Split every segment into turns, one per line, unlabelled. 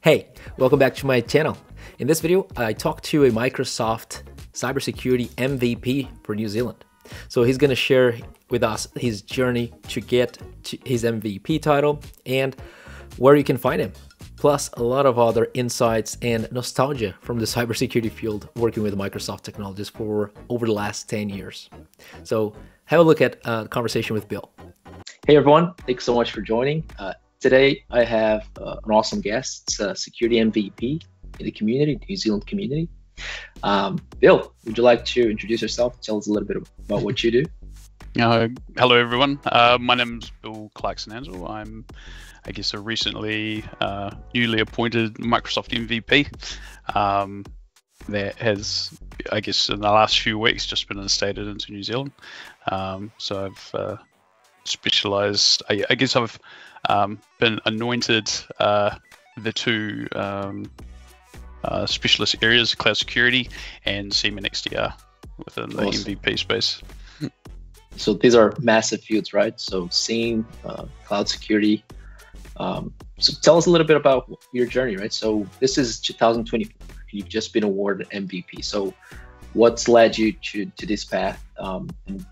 Hey, welcome back to my channel. In this video, I talked to a Microsoft cybersecurity MVP for New Zealand. So he's going to share with us his journey to get to his MVP title and where you can find him, plus a lot of other insights and nostalgia from the cybersecurity field working with Microsoft technologies for over the last 10 years. So have a look at the conversation with Bill. Hey everyone, thanks so much for joining. Today I have an awesome guest. It's a security MVP in the community, New Zealand community. Bill, would you like to introduce yourself? Tell us a little bit about what you do.
Hello everyone. My name's Bill Clarkson. I'm, I guess, a recently newly appointed Microsoft MVP. That has, I guess, in the last few weeks just been instated into New Zealand. So I've specialized. I guess I've been anointed the two specialist areas: cloud security and SIEM and XDR within the MVP space.
So these are massive fields, right? So SIEM, cloud security. So tell us a little bit about your journey, right? So this is 2024. You've just been awarded MVP. So what's led you to this path? And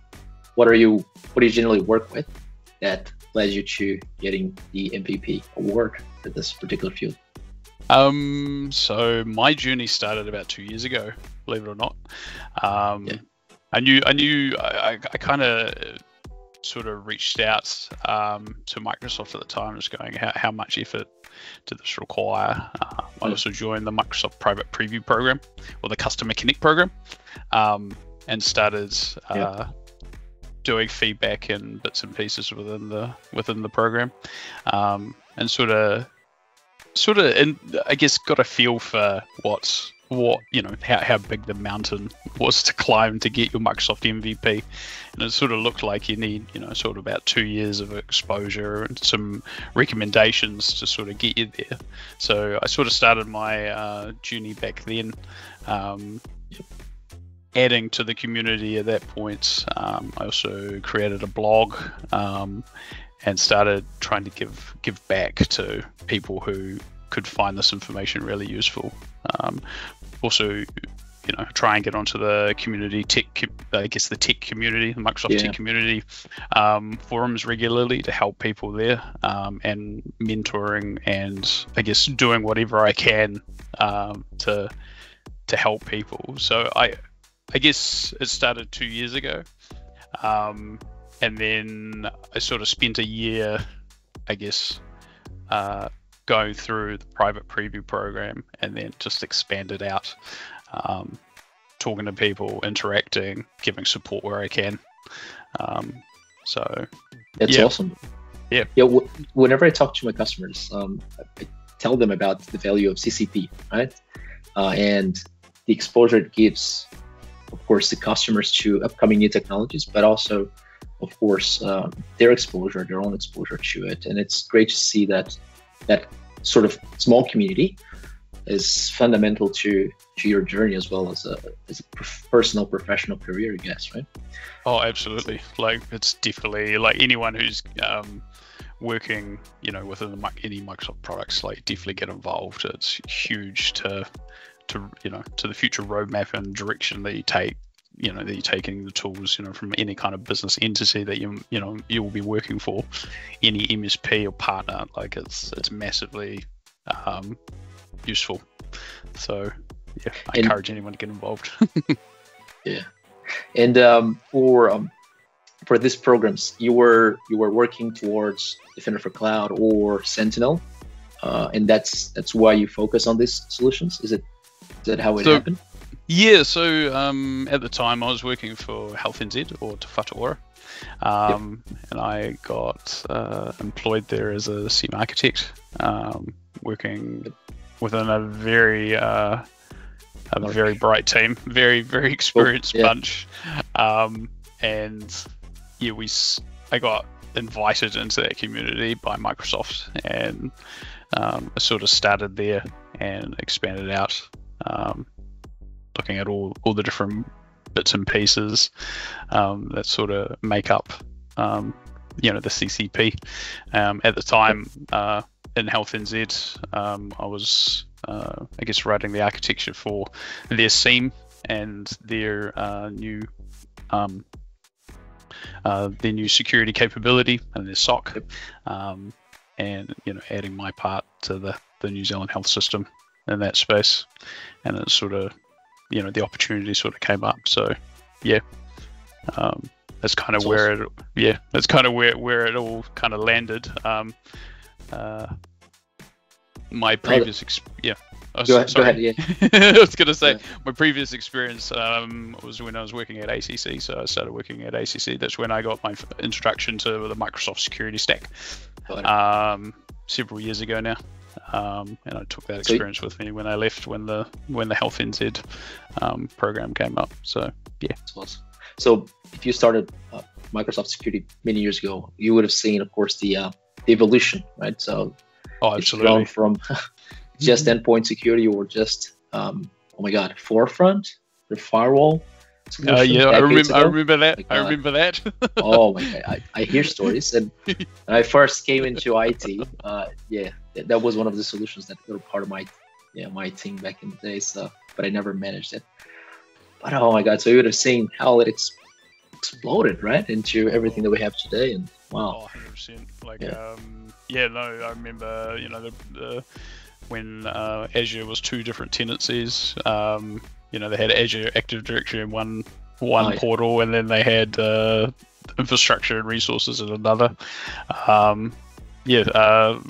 what do you generally work with that led you to getting the MVP award for this particular field?
So my journey started about 2 years ago, believe it or not.
Yeah.
I kind of sort of reached out to Microsoft at the time, just going, how much effort did this require? I also joined the Microsoft Private Preview program, or the Customer Connect program, and started doing feedback and bits and pieces within the program, and sort of, and I guess got a feel for what how big the mountain was to climb to get your Microsoft MVP, and it sort of looked like you need sort of about 2 years of exposure and some recommendations to sort of get you there. So I sort of started my journey back then, adding to the community at that point. I also created a blog and started trying to give back to people who could find this information really useful. Also, try and get onto the community the tech community, the Microsoft Tech community forums regularly to help people there, and mentoring and I guess doing whatever I can to help people. So I guess it started 2 years ago, and then I sort of spent a year, I guess, going through the private preview program, and then just expanded out, talking to people, interacting, giving support where I can. So
that's awesome.
Yeah.
Whenever I talk to my customers, I tell them about the value of CCP, right? And the exposure it gives, of course, the customers to upcoming new technologies, but also, of course, their own exposure to it. And it's great to see that sort of small community is fundamental to your journey, as well as a personal, professional career, I guess, right?
Oh, absolutely. Like, it's definitely like anyone who's working, within any Microsoft products, like, definitely get involved. It's huge to the future roadmap and direction that you take. That you're taking the tools, from any kind of business entity that you will be working for, any MSP or partner. Like, it's massively useful. So I encourage anyone to get involved.
Yeah, and for these programs, you were working towards Defender for Cloud or Sentinel, and that's why you focus on these solutions. Is that how it happened?
Yeah, so at the time I was working for Health NZ, or Te Whatu Ora, and I got employed there as a SIEM architect, working within a very bright team, very experienced bunch, and I got invited into that community by Microsoft, and I sort of started there and expanded out. Looking at all the different bits and pieces that sort of make up, the CCP. At the time, in Health NZ, I was I guess writing the architecture for their SIEM and their new security capability and their SOC, and adding my part to the New Zealand health system in that space, and it sort of the opportunity sort of came up. So yeah, that's kind of where awesome. That's kind of where it all kind of landed. My previous
Go ahead, yeah.
I was going to say, my previous experience was when I was working at ACC. So I started working at ACC. That's when I got my introduction to the Microsoft security stack, several years ago now. And I took that experience with me when I left, when the Health NZ program came up. So yeah.
Awesome. So if you started Microsoft security many years ago, you would have seen, of course, the evolution, right? So
absolutely.
It's grown from just endpoint security, or just Forefront, the firewall solution.
I remember that. I remember that.
Oh my god, I hear stories. And when I first came into IT, that was one of the solutions that were part of my team back in the day. So, but I never managed it. But oh my god, so you would have seen how it exploded, right, into everything that we have today. And wow.
100%. I remember, when Azure was two different tenancies. They had Azure Active Directory in one portal, and then they had infrastructure and resources in another.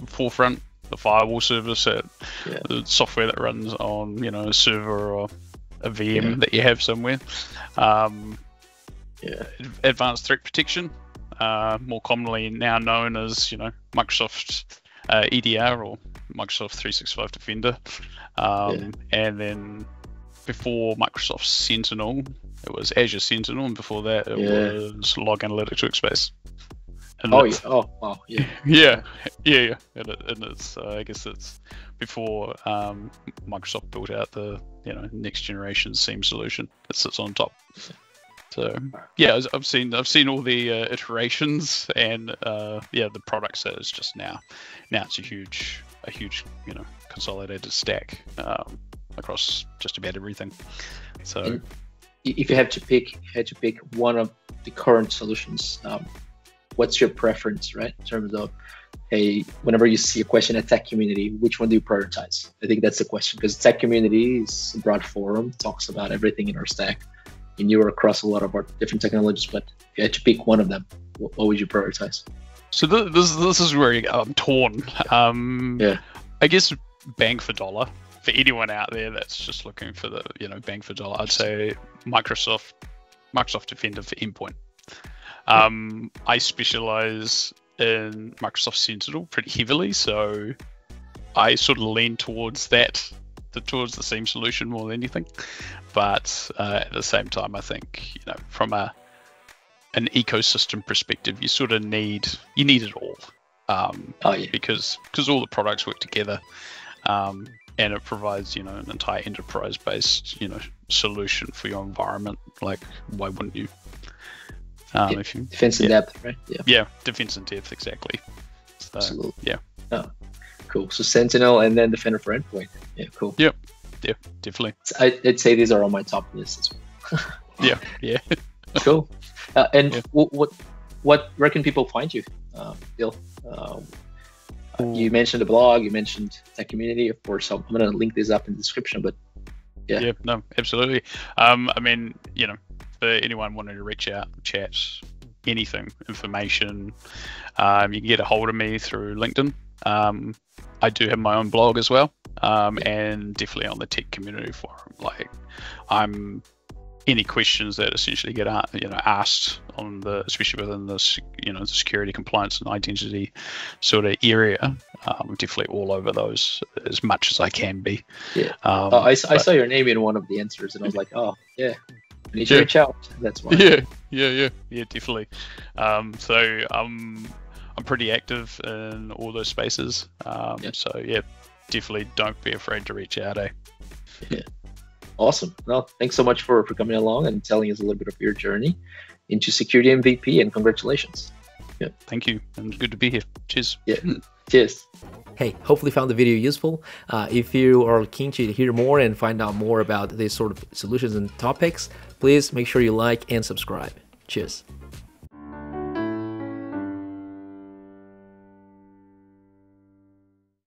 Forefront, the firewall service, the software that runs on a server or a VM that you have somewhere. Advanced threat protection, more commonly now known as Microsoft EDR or Microsoft 365 Defender, and then before Microsoft Sentinel, it was Azure Sentinel, and before that it was Log Analytics Workspace. And and it's I guess it's before Microsoft built out the next generation SIEM solution that sits on top. So I've seen all the iterations, and the product set is just now it's a huge consolidated stack across just about everything. So
if you had to pick one of the current solutions, what's your preference, right, in terms of, hey, whenever you see a question at Techcommunity, which one do you prioritize? I think that's the question, because Techcommunity is a broad forum, talks about everything in our stack, and you are across a lot of our different technologies. But if you had to pick one of them, what would you prioritize?
So this is where I'm torn. I guess bang for dollar, for anyone out there that's just looking for the bang for dollar, I'd say Microsoft Defender for endpoint. I specialize in Microsoft Sentinel pretty heavily, so I sort of lean towards towards the same solution more than anything. But at the same time, I think from an ecosystem perspective, you sort of need it all, because all the products work together, and it provides an entire enterprise-based solution for your environment. Like, why wouldn't you? If you
defense in depth, right?
Defense in depth, exactly. So,
absolutely. Cool. So Sentinel and then Defender for endpoint. Yeah, cool.
Yep. Yeah, definitely.
I'd say these are on my top list as well.
yeah.
Cool. Where can people find you, Bill? You mentioned the blog, you mentioned Techcommunity, of course. I'm going to link this up in the description, but
no, absolutely. For anyone wanting to reach out, chat, anything, information, you can get a hold of me through LinkedIn. I do have my own blog as well, and definitely on the Techcommunity forum. Like, any questions that essentially get asked on especially within the the security, compliance, and identity sort of area, I'm definitely all over those as much as I can be.
I saw your name in one of the answers, and I was like, I need to reach out. That's why.
Yeah, definitely. So I'm pretty active in all those spaces. So definitely don't be afraid to reach out.
Awesome. Well, thanks so much for coming along and telling us a little bit of your journey into security MVP, and congratulations.
Yeah.
Thank you, and good to be here. Cheers.
Yeah. Cheers.
Hey, hopefully found the video useful. If you are keen to hear more and find out more about these sort of solutions and topics, please make sure you like and subscribe. Cheers.